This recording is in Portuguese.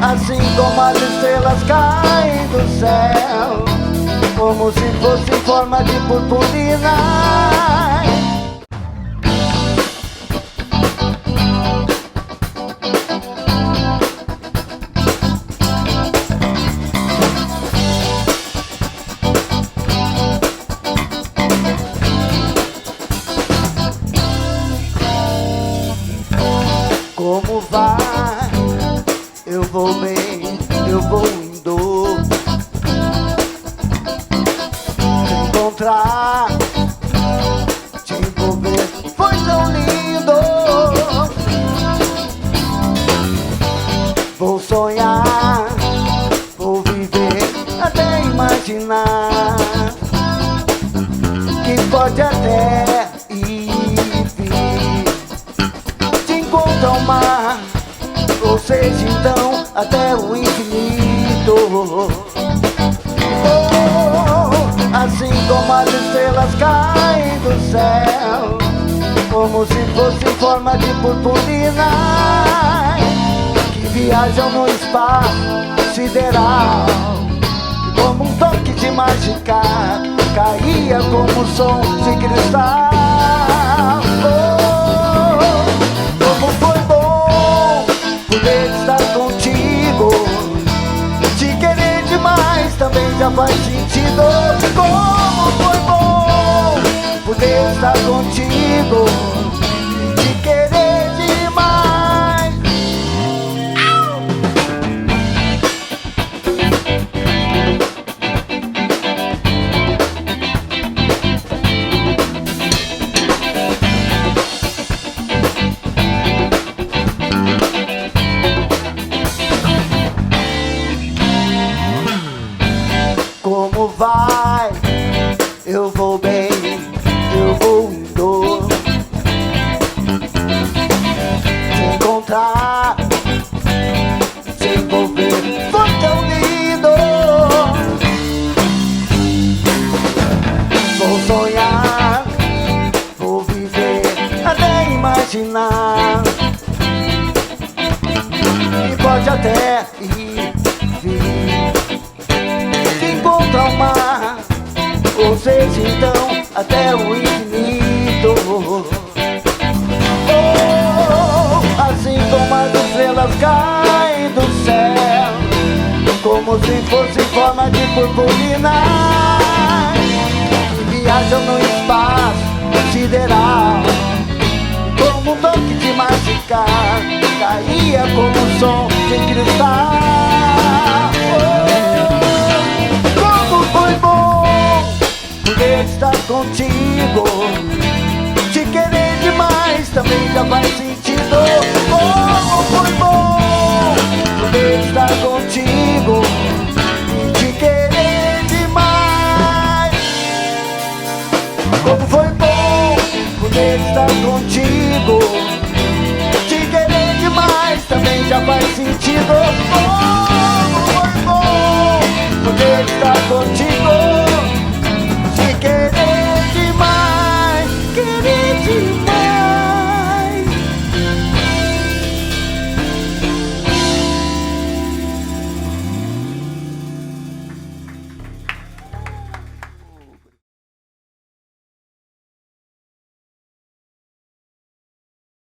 assim como as estrelas caem do céu, como se fosse em forma de purpurina. Como vai? Eu vou bem, eu vou indo te encontrar, te envolver, foi tão lindo. Vou sonhar, vou viver, até imaginar que pode até ir vir, te encontro ao mar, ou seja, então, até o infinito. Oh, assim como as estrelas caem do céu, como se fosse em forma de purpurina, que viajam no espaço sideral, como um toque de mágica, caía como um som de cristal. Como foi bom poder estar contigo, te querer demais também já faz sentido. Como foi bom poder estar contigo, te querer demais. Como vai? Eu vou bem, eu vou indo te encontrar, te envolver, foi tão lindo. Vou sonhar, vou viver, até imaginar, e pode até ir vir, te encontro ao mar, ou seja, então, até o infinito. Oh, assim como as estrelas caem do céu, como se fosse em forma de purpurina, que viajam no espaço sideral, como um toque de mágica, caía como um som de cristal. Como foi bom poder estar contigo, te querer demais também já faz sentido.